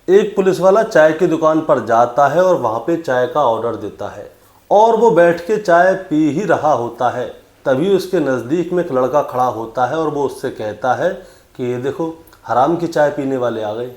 एक पुलिस वाला चाय की दुकान पर जाता है और वहाँ पे चाय का ऑर्डर देता है और वो बैठ के चाय पी ही रहा होता है। तभी उसके नज़दीक में एक लड़का खड़ा होता है और वो उससे कहता है कि ये देखो, हराम की चाय पीने वाले आ गए।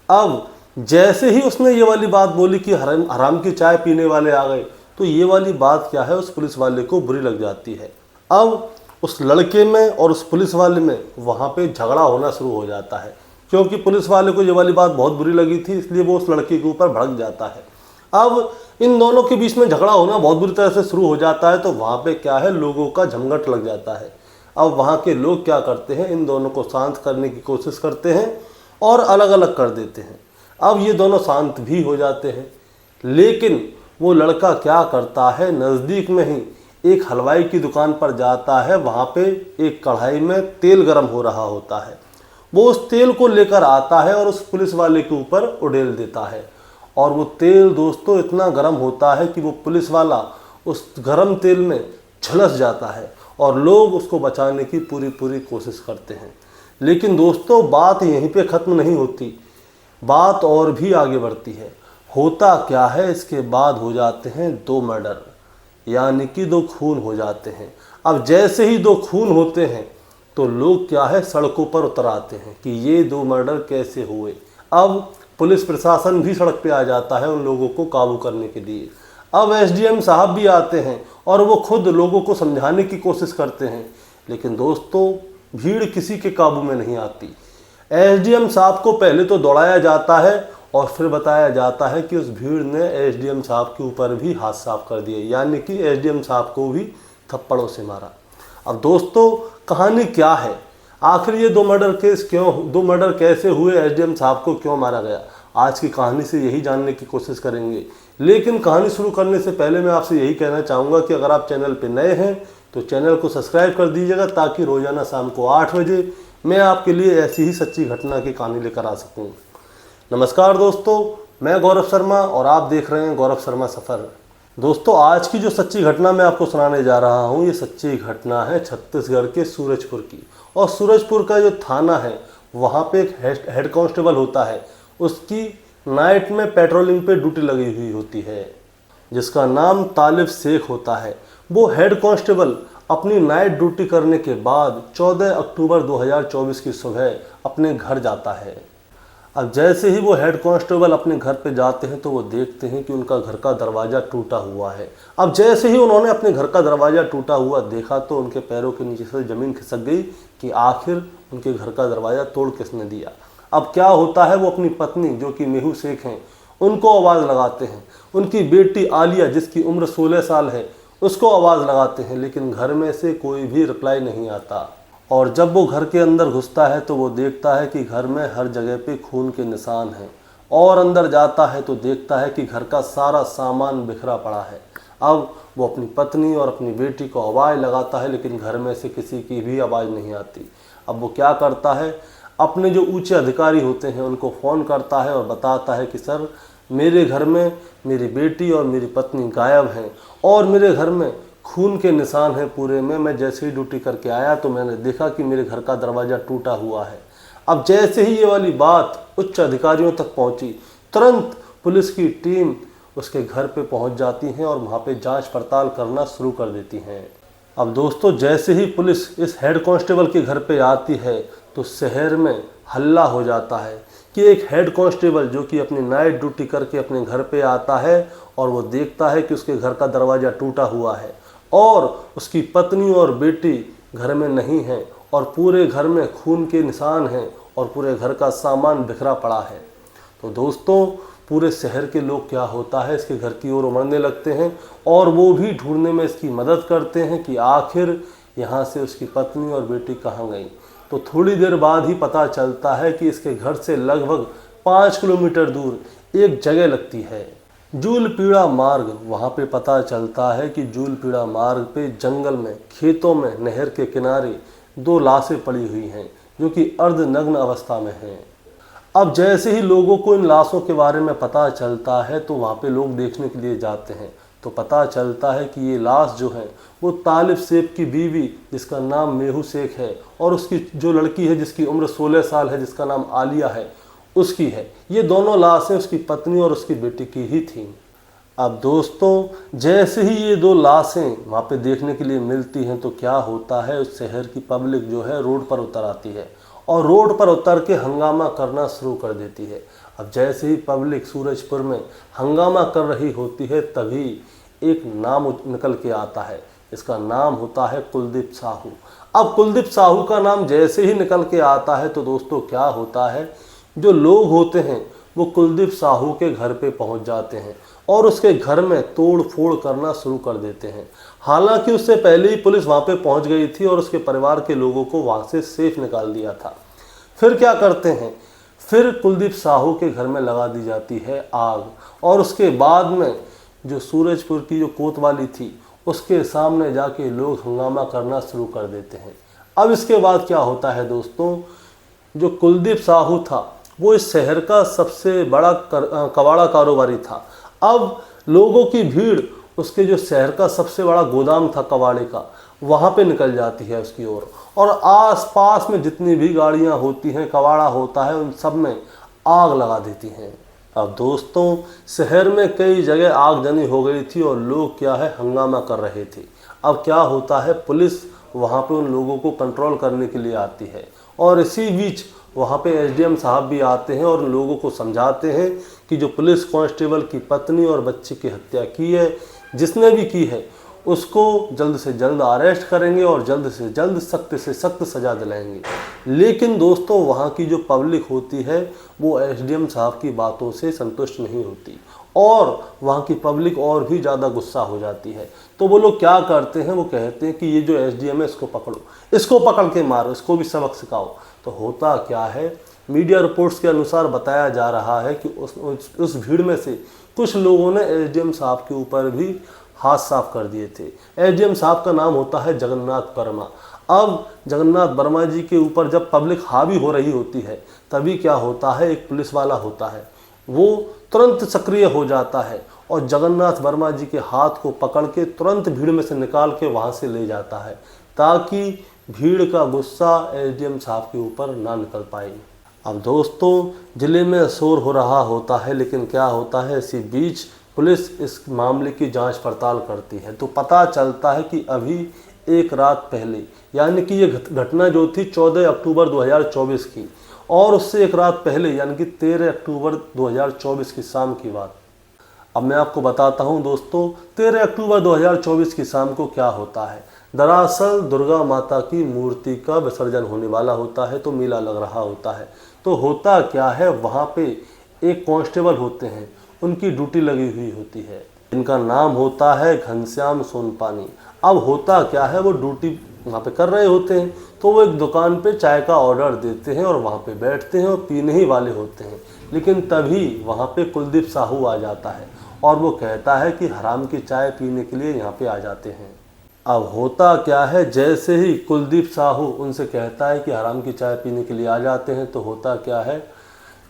अब जैसे ही उसने ये वाली बात बोली कि हराम की चाय पीने वाले आ गए, तो ये वाली बात क्या है, उस पुलिस वाले को बुरी लग जाती है। अब उस लड़के में और उस पुलिस वाले में वहाँ पे झगड़ा होना शुरू हो जाता है, क्योंकि पुलिस वाले को ये वाली बात बहुत बुरी लगी थी, इसलिए वो उस लड़के के ऊपर भड़क जाता है। अब इन दोनों के बीच में झगड़ा होना बहुत बुरी तरह से शुरू हो जाता है। तो वहाँ पे क्या है, लोगों का झमघट लग जाता है। अब वहाँ के लोग क्या करते हैं, इन दोनों को शांत करने की कोशिश करते हैं और अलग अलग कर देते हैं। अब ये दोनों शांत भी हो जाते हैं, लेकिन वो लड़का क्या करता है, नज़दीक में ही एक हलवाई की दुकान पर जाता है। वहाँ पे एक कढ़ाई में तेल गर्म हो रहा होता है। वो उस तेल को लेकर आता है और उस पुलिस वाले के ऊपर उड़ेल देता है। और वो तेल दोस्तों इतना गर्म होता है कि वो पुलिस वाला उस गर्म तेल में झुलस जाता है और लोग उसको बचाने की पूरी कोशिश करते हैं। लेकिन दोस्तों, बात यहीं पे ख़त्म नहीं होती, बात और भी आगे बढ़ती है। होता क्या है, इसके बाद हो जाते हैं 2 मर्डर, यानी कि 2 खून हो जाते हैं। अब जैसे ही 2 खून होते हैं तो लोग क्या है, सड़कों पर उतर आते हैं कि ये 2 मर्डर कैसे हुए। अब पुलिस प्रशासन भी सड़क पे आ जाता है उन लोगों को काबू करने के लिए। अब एसडीएम साहब भी आते हैं और वो खुद लोगों को समझाने की कोशिश करते हैं, लेकिन दोस्तों भीड़ किसी के काबू में नहीं आती। एसडीएम साहब को पहले तो दौड़ाया जाता है और फिर बताया जाता है कि उस भीड़ ने एसडीएम साहब के ऊपर भी हाथ साफ कर दिए, यानी कि एसडीएम साहब को भी थप्पड़ों से मारा। अब दोस्तों, कहानी क्या है, आखिर ये 2 मर्डर केस क्यों, 2 मर्डर कैसे हुए, एसडीएम साहब को क्यों मारा गया, आज की कहानी से यही जानने की कोशिश करेंगे। लेकिन कहानी शुरू करने से पहले मैं आपसे यही कहना चाहूँगा कि अगर आप चैनल पर नए हैं तो चैनल को सब्सक्राइब कर दीजिएगा, ताकि रोज़ाना शाम को 8 बजे मैं आपके लिए ऐसी ही सच्ची घटना की कहानी लेकर आ सकूँ। नमस्कार दोस्तों, मैं गौरव शर्मा और आप देख रहे हैं गौरव शर्मा सफ़र। दोस्तों, आज की जो सच्ची घटना मैं आपको सुनाने जा रहा हूँ, ये सच्ची घटना है छत्तीसगढ़ के सूरजपुर की। और सूरजपुर का जो थाना है, वहाँ पे एक हेड कांस्टेबल होता है, उसकी नाइट में पेट्रोलिंग पे ड्यूटी लगी हुई होती है, जिसका नाम तालिब शेख होता है। वो हेड कांस्टेबल अपनी नाइट ड्यूटी करने के बाद 14 अक्टूबर 2024 की सुबह अपने घर जाता है। अब जैसे ही वो हेड कांस्टेबल अपने घर पे जाते हैं तो वो देखते हैं कि उनका घर का दरवाज़ा टूटा हुआ है। अब जैसे ही उन्होंने अपने घर का दरवाज़ा टूटा हुआ देखा तो उनके पैरों के नीचे से ज़मीन खिसक गई कि आखिर उनके घर का दरवाज़ा तोड़ किसने दिया। अब क्या होता है, वो अपनी पत्नी जो कि मेहू शेख हैं, उनको आवाज़ लगाते हैं। उनकी बेटी आलिया, जिसकी उम्र 16 साल है, उसको आवाज़ लगाते हैं, लेकिन घर में से कोई भी रिप्लाई नहीं आता। और जब वो घर के अंदर घुसता है तो वो देखता है कि घर में हर जगह पे खून के निशान हैं। और अंदर जाता है तो देखता है कि घर का सारा सामान बिखरा पड़ा है। अब वो अपनी पत्नी और अपनी बेटी को आवाज़ लगाता है, लेकिन घर में से किसी की भी आवाज़ नहीं आती। अब वो क्या करता है, अपने जो ऊंचे अधिकारी होते हैं उनको फ़ोन करता है और बताता है कि सर, मेरे घर में मेरी बेटी और मेरी पत्नी गायब हैं और मेरे घर में खून के निशान हैं पूरे में। मैं जैसे ही ड्यूटी करके आया तो मैंने देखा कि मेरे घर का दरवाज़ा टूटा हुआ है। अब जैसे ही ये वाली बात उच्च अधिकारियों तक पहुंची, तुरंत पुलिस की टीम उसके घर पे पहुंच जाती है और वहां पे जांच पड़ताल करना शुरू कर देती हैं। अब दोस्तों, जैसे ही पुलिस इस हेड कांस्टेबल के घर पे आती है तो शहर में हल्ला हो जाता है कि एक हेड कांस्टेबल जो कि अपनी नाइट ड्यूटी करके अपने घर पे आता है और वो देखता है कि उसके घर का दरवाज़ा टूटा हुआ है और उसकी पत्नी और बेटी घर में नहीं है और पूरे घर में खून के निशान हैं और पूरे घर का सामान बिखरा पड़ा है। तो दोस्तों, पूरे शहर के लोग क्या होता है, इसके घर की ओर उमड़ने लगते हैं और वो भी ढूंढने में इसकी मदद करते हैं कि आखिर यहाँ से उसकी पत्नी और बेटी कहाँ गई। तो थोड़ी देर बाद ही पता चलता है कि इसके घर से लगभग 5 किलोमीटर दूर एक जगह लगती है, जूलपीड़ा मार्ग। वहाँ पे पता चलता है कि जूलपीड़ा मार्ग पे जंगल में, खेतों में, नहर के किनारे 2 लाशें पड़ी हुई हैं जो कि अर्धनग्न अवस्था में हैं। अब जैसे ही लोगों को इन लाशों के बारे में पता चलता है तो वहाँ पे लोग देखने के लिए जाते हैं। तो पता चलता है कि ये लाश जो है वो तालिब शेख की बीवी, जिसका नाम मेहू शेख है, और उसकी जो लड़की है जिसकी उम्र 16 साल है, जिसका नाम आलिया है, उसकी है। ये दोनों लाशें उसकी पत्नी और उसकी बेटी की ही थीं। अब दोस्तों, जैसे ही ये दो लाशें वहाँ पे देखने के लिए मिलती हैं तो क्या होता है, उस शहर की पब्लिक जो है रोड पर उतर आती है और रोड पर उतर के हंगामा करना शुरू कर देती है। अब जैसे ही पब्लिक सूरजपुर में हंगामा कर रही होती है तभी एक नाम निकल के आता है। इसका नाम होता है कुलदीप साहू। अब कुलदीप साहू का नाम जैसे ही निकल के आता है तो दोस्तों क्या होता है, जो लोग होते हैं वो कुलदीप साहू के घर पे पहुंच जाते हैं और उसके घर में तोड़ फोड़ करना शुरू कर देते हैं। हालांकि उससे पहले ही पुलिस वहां पे पहुंच गई थी और उसके परिवार के लोगों को वहां से सेफ निकाल दिया था। फिर क्या करते हैं, फिर कुलदीप साहू के घर में लगा दी जाती है आग और उसके बाद में जो सूरजपुर की जो कोतवाली थी उसके सामने जाके लोग हंगामा करना शुरू कर देते हैं। अब इसके बाद क्या होता है दोस्तों, जो कुलदीप साहू था वो इस शहर का सबसे बड़ा कबाड़ा कारोबारी था। अब लोगों की भीड़ उसके जो शहर का सबसे बड़ा गोदाम था कबाड़े का, वहाँ पे निकल जाती है उसकी ओर और आसपास में जितनी भी गाड़ियाँ होती हैं, कबाड़ा होता है, उन सब में आग लगा देती हैं। अब दोस्तों, शहर में कई जगह आगजनी हो गई थी और लोग क्या है हंगामा कर रहे थे। अब क्या होता है, पुलिस वहाँ पे उन लोगों को कंट्रोल करने के लिए आती है और इसी बीच वहाँ पे एसडीएम साहब भी आते हैं और लोगों को समझाते हैं कि जो पुलिस कांस्टेबल की पत्नी और बच्चे की हत्या की है, जिसने भी की है, उसको जल्द से जल्द अरेस्ट करेंगे और जल्द से जल्द सख्त से सख्त सज़ा दिलाएंगे। लेकिन दोस्तों, वहाँ की जो पब्लिक होती है वो एसडीएम साहब की बातों से संतुष्ट नहीं होती और वहाँ की पब्लिक और भी ज़्यादा गुस्सा हो जाती है। तो वो लोग क्या करते हैं, वो कहते हैं कि ये जो एसडीएम है इसको पकड़ो, इसको पकड़ के मारो, इसको भी सबक सिखाओ। तो होता क्या है, मीडिया रिपोर्ट्स के अनुसार बताया जा रहा है कि उस भीड़ में से कुछ लोगों ने एसडीएम साहब के ऊपर भी हाथ साफ कर दिए थे। एसडीएम साहब का नाम होता है जगन्नाथ वर्मा। अब जगन्नाथ वर्मा जी के ऊपर जब पब्लिक हावी हो रही होती है तभी क्या होता है, एक पुलिस वाला होता है, वो तुरंत सक्रिय हो जाता है और जगन्नाथ वर्मा जी के हाथ को पकड़ के तुरंत भीड़ में से निकाल के वहाँ से ले जाता है ताकि भीड़ का गुस्सा एसडीएम साहब के ऊपर ना निकल पाए। अब दोस्तों, जिले में शोर हो रहा होता है, लेकिन क्या होता है, इसी बीच पुलिस इस मामले की जांच पड़ताल करती है तो पता चलता है कि अभी एक रात पहले, यानी कि ये घटना जो थी 14 अक्टूबर 2024 की और उससे एक रात पहले यानी कि 13 अक्टूबर 2024 की शाम की बात। अब मैं आपको बताता हूं दोस्तों, 13 अक्टूबर 2024 की शाम को क्या होता है। दरअसल दुर्गा माता की मूर्ति का विसर्जन होने वाला होता है तो मेला लग रहा होता है। तो होता क्या है, वहाँ पे एक कांस्टेबल होते हैं, उनकी ड्यूटी लगी हुई होती है, इनका नाम होता है घनश्याम सोनपानी। अब होता क्या है, वो ड्यूटी वहाँ पे कर रहे होते हैं तो वो एक दुकान पे चाय का ऑर्डर देते हैं और वहाँ पे बैठते हैं और पीने ही वाले होते हैं। लेकिन तभी वहाँ पे कुलदीप साहू आ जाता है और वो कहता है कि हराम की चाय पीने के लिए यहाँ पे आ जाते हैं। अब होता क्या है, जैसे ही कुलदीप साहू उनसे कहता है कि हराम की चाय पीने के लिए आ जाते हैं तो होता क्या है,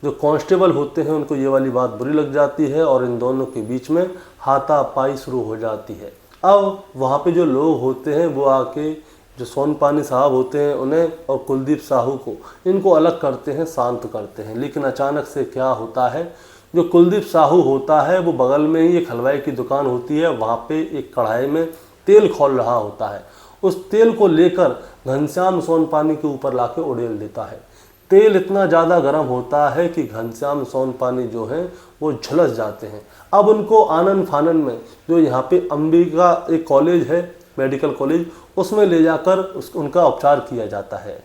जो कांस्टेबल होते हैं उनको ये वाली बात बुरी लग जाती है और इन दोनों के बीच में हाथापाई शुरू हो जाती है। अब वहाँ पे जो लोग होते हैं वो आके जो सोनपानी साहब होते हैं उन्हें और कुलदीप साहू को, इनको अलग करते हैं, शांत करते हैं। लेकिन अचानक से क्या होता है, जो कुलदीप साहू होता है वो बगल में ही एक हलवाई की दुकान होती है, वहाँ पे एक कढ़ाई में तेल खोल रहा होता है। उस तेल को लेकर घनश्याम सोनपानी के ऊपर लाके उड़ेल देता है। तेल इतना ज़्यादा गर्म होता है कि घनश्याम सोनपानी जो है वो झुलस जाते हैं। अब उनको आनन फानन में जो यहाँ पे अंबिका एक कॉलेज है, मेडिकल कॉलेज, उसमें ले जाकर उनका उपचार किया जाता है।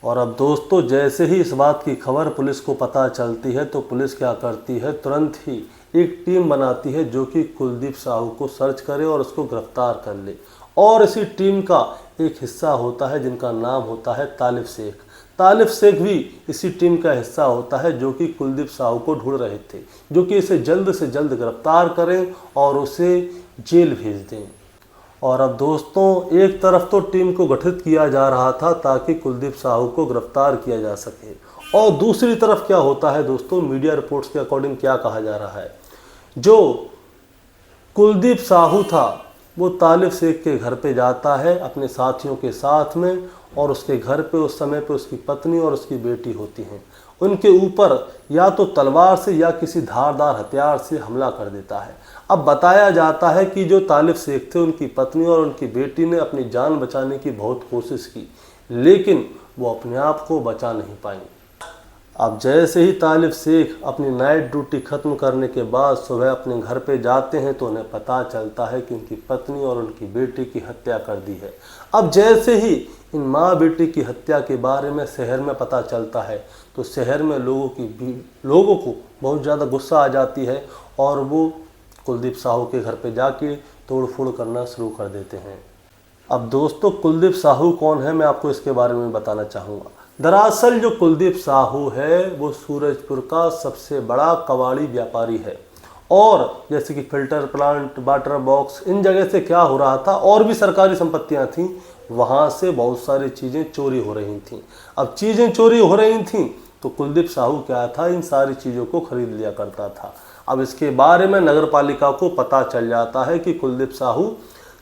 और अब दोस्तों, जैसे ही इस बात की खबर पुलिस को पता चलती है तो पुलिस क्या करती है, तुरंत ही एक टीम बनाती है जो कि कुलदीप साहू को सर्च करे और उसको गिरफ्तार कर ले। और इसी टीम का एक हिस्सा होता है जिनका नाम होता है तालिब शेख। तालिब शेख भी इसी टीम का हिस्सा होता है जो कि कुलदीप साहू को ढूंढ रहे थे, जो कि इसे जल्द से जल्द गिरफ्तार करें और उसे जेल भेज दें। और अब दोस्तों, एक तरफ तो टीम को गठित किया जा रहा था ताकि कुलदीप साहू को गिरफ्तार किया जा सके, और दूसरी तरफ क्या होता है दोस्तों, मीडिया रिपोर्ट्स के अकॉर्डिंग क्या कहा जा रहा है, जो कुलदीप साहू था वो तालिब शेख के घर पे जाता है अपने साथियों के साथ में, और उसके घर पे उस समय पे उसकी पत्नी और उसकी बेटी होती हैं। उनके ऊपर या तो तलवार से या किसी धारदार हथियार से हमला कर देता है। अब बताया जाता है कि जो तालिब शेख थे, उनकी पत्नी और उनकी बेटी ने अपनी जान बचाने की बहुत कोशिश की, लेकिन वो अपने आप को बचा नहीं पाई। अब जैसे ही तालिब शेख अपनी नाइट ड्यूटी ख़त्म करने के बाद सुबह अपने घर पे जाते हैं तो उन्हें पता चलता है कि उनकी पत्नी और उनकी बेटी की हत्या कर दी है। अब जैसे ही इन माँ बेटी की हत्या के बारे में शहर में पता चलता है तो शहर में लोगों को बहुत ज़्यादा गुस्सा आ जाती है और वो कुलदीप साहू के घर पे जाके तोड़फोड़ करना शुरू कर देते हैं। अब दोस्तों, कुलदीप साहू कौन है, मैं आपको इसके बारे में बताना चाहूँगा। दरअसल जो कुलदीप साहू है वो सूरजपुर का सबसे बड़ा कबाड़ी व्यापारी है। और जैसे कि फिल्टर प्लांट, वाटर बॉक्स, इन जगह से क्या हो रहा था, और भी सरकारी संपत्तियां थीं, वहां से बहुत सारी चीज़ें चोरी हो रही थीं। अब चीज़ें चोरी हो रही थीं तो कुलदीप साहू क्या था, इन सारी चीज़ों को खरीद लिया करता था। अब इसके बारे में नगर पालिका को पता चल जाता है कि कुलदीप साहू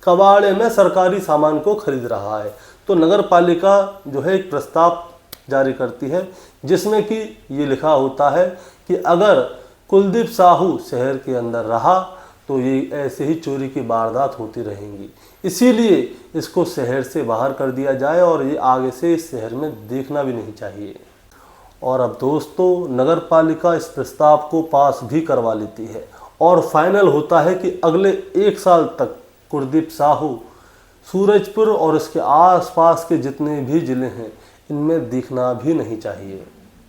कबाड़े में सरकारी सामान को खरीद रहा है। तो नगर पालिका जो है एक प्रस्ताव जारी करती है जिसमें कि ये लिखा होता है कि अगर कुलदीप साहू शहर के अंदर रहा तो ये ऐसे ही चोरी की वारदात होती रहेंगी, इसीलिए इसको शहर से बाहर कर दिया जाए और ये आगे से इस शहर में देखना भी नहीं चाहिए। और अब दोस्तों, नगर पालिका इस प्रस्ताव को पास भी करवा लेती है और फाइनल होता है कि अगले 1 साल तक कुलदीप साहू सूरजपुर और इसके आसपास के जितने भी ज़िले हैं इनमें दिखना भी नहीं चाहिए।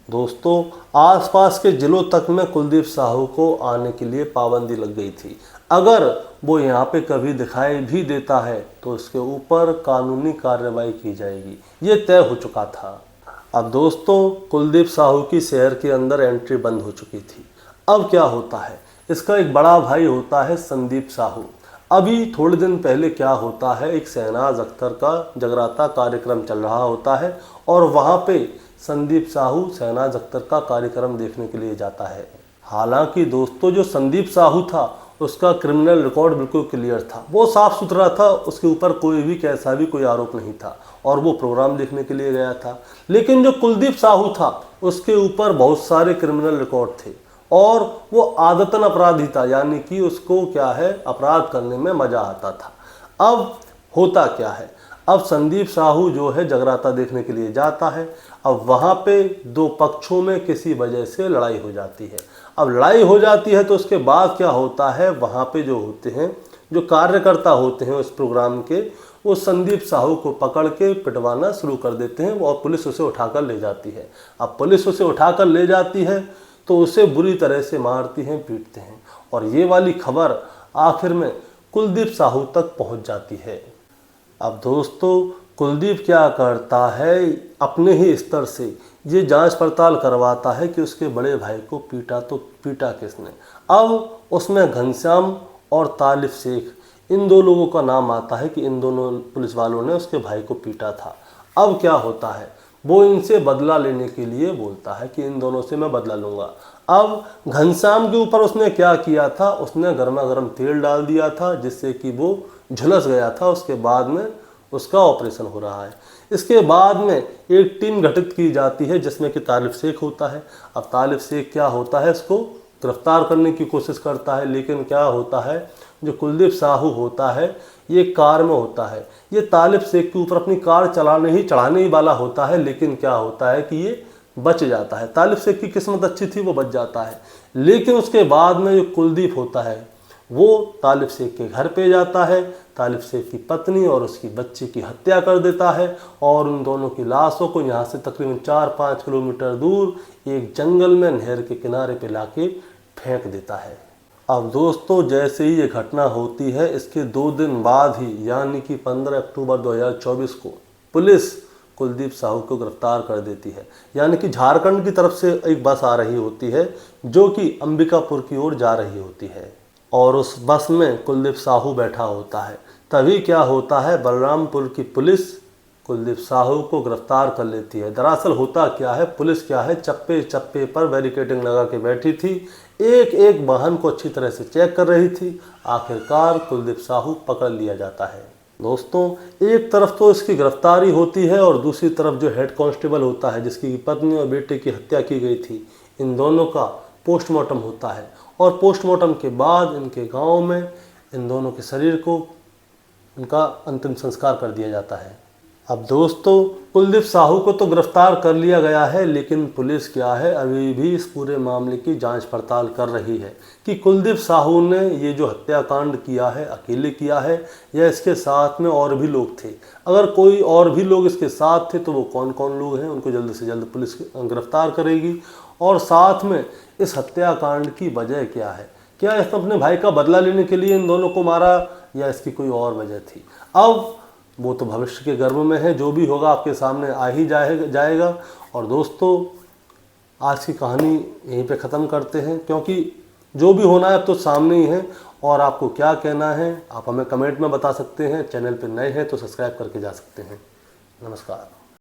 दोस्तों, आसपास के ज़िलों तक में कुलदीप साहू को आने के लिए पाबंदी लग गई थी। अगर वो यहाँ पे कभी दिखाई भी देता है तो उसके ऊपर कानूनी कार्रवाई की जाएगी, ये तय हो चुका था। अब दोस्तों, कुलदीप साहू की शहर के अंदर एंट्री बंद हो चुकी थी। अब क्या होता है, इसका एक बड़ा भाई होता है संदीप साहू। अभी थोड़े दिन पहले क्या होता है, एक शहनाज अख्तर का जगराता कार्यक्रम चल रहा होता है और वहाँ पे संदीप साहू शहनाज अख्तर का कार्यक्रम देखने के लिए जाता है। हालांकि दोस्तों, जो संदीप साहू था उसका क्रिमिनल रिकॉर्ड बिल्कुल क्लियर था, वो साफ़ सुथरा था, उसके ऊपर कोई भी कैसा भी कोई आरोप नहीं था और वो प्रोग्राम देखने के लिए गया था। लेकिन जो कुलदीप साहू था उसके ऊपर बहुत सारे क्रिमिनल रिकॉर्ड थे और वो आदतन अपराधी था, यानी कि उसको क्या है, अपराध करने में मज़ा आता था। अब होता क्या है, अब संदीप साहू जो है जगराता देखने के लिए जाता है। अब वहाँ पे 2 पक्षों में किसी वजह से लड़ाई हो जाती है। अब लड़ाई हो जाती है तो उसके बाद क्या होता है, वहाँ पे जो होते हैं, जो कार्यकर्ता होते हैं उस प्रोग्राम के, वो संदीप साहू को पकड़ के पिटवाना शुरू कर देते हैं और पुलिस उसे उठाकर ले जाती है। अब पुलिस उसे उठाकर ले जाती है तो उसे बुरी तरह से मारती हैं, पीटते हैं और ये वाली खबर आखिर में कुलदीप साहू तक पहुंच जाती है। अब दोस्तों, कुलदीप क्या करता है, अपने ही स्तर से ये जांच पड़ताल करवाता है कि उसके बड़े भाई को पीटा तो पीटा किसने। अब उसमें घनश्याम और तालिब शेख, इन 2 लोगों का नाम आता है कि इन दोनों पुलिस वालों ने उसके भाई को पीटा था। अब क्या होता है, वो इनसे बदला लेने के लिए बोलता है कि इन दोनों से मैं बदला लूँगा। अब घनश्याम के ऊपर उसने क्या किया था, उसने गर्मा गर्म तेल डाल दिया था जिससे कि वो झुलस गया था। उसके बाद में उसका ऑपरेशन हो रहा है। इसके बाद में एक टीम गठित की जाती है जिसमें कि तालिब शेख होता है। अब तालिब शेख क्या होता है, इसको गिरफ्तार करने की कोशिश करता है, लेकिन क्या होता है, जो कुलदीप साहू होता है ये कार में होता है। ये तालिब शेख के ऊपर अपनी कार चढ़ाने ही वाला होता है, लेकिन क्या होता है कि ये बच जाता है। तालिब शेख की किस्मत अच्छी थी, वो बच जाता है। लेकिन उसके बाद में जो कुलदीप होता है वो तालिब शेख के घर पे जाता है, तालिब शेख की पत्नी और उसकी बच्ची की हत्या कर देता है और उन दोनों की लाशों को यहाँ से तकरीबन 4-5 किलोमीटर दूर एक जंगल में नहर के किनारे पे लाके फेंक देता है। अब दोस्तों, जैसे ही ये घटना होती है इसके 2 दिन बाद ही, यानी कि 15 अक्टूबर 2024 को पुलिस कुलदीप साहू को गिरफ्तार कर देती है। यानी कि झारखंड की तरफ से एक बस आ रही होती है जो कि अंबिकापुर की ओर जा रही होती है और उस बस में कुलदीप साहू बैठा होता है। तभी क्या होता है, बलरामपुर की पुलिस कुलदीप साहू को गिरफ्तार कर लेती है। दरअसल होता क्या है, पुलिस क्या है, चप्पे चप्पे पर बैरिकेडिंग लगा के बैठी थी, एक एक वाहन को अच्छी तरह से चेक कर रही थी। आखिरकार कुलदीप साहू पकड़ लिया जाता है। दोस्तों, एक तरफ तो इसकी गिरफ्तारी होती है और दूसरी तरफ जो हेड कांस्टेबल होता है जिसकी पत्नी और बेटे की हत्या की गई थी, इन दोनों का पोस्टमार्टम होता है और पोस्टमार्टम के बाद इनके गांव में इन दोनों के शरीर को उनका अंतिम संस्कार कर दिया जाता है। अब दोस्तों, कुलदीप साहू को तो गिरफ्तार कर लिया गया है, लेकिन पुलिस क्या है अभी भी इस पूरे मामले की जांच पड़ताल कर रही है कि कुलदीप साहू ने ये जो हत्याकांड किया है अकेले किया है या इसके साथ में और भी लोग थे। अगर कोई और भी लोग इसके साथ थे तो वो कौन कौन लोग हैं उनको जल्द से जल्द पुलिस गिरफ्तार करेगी। और साथ में इस हत्याकांड की वजह क्या है, क्या इसने अपने भाई का बदला लेने के लिए इन दोनों को मारा या इसकी कोई और वजह थी, अब वो तो भविष्य के गर्भ में है। जो भी होगा आपके सामने आ ही जाएगा। और दोस्तों, आज की कहानी यहीं पे ख़त्म करते हैं, क्योंकि जो भी होना है अब तो सामने ही है। और आपको क्या कहना है आप हमें कमेंट में बता सकते हैं। चैनल पर नए हैं तो सब्सक्राइब करके जा सकते हैं। नमस्कार।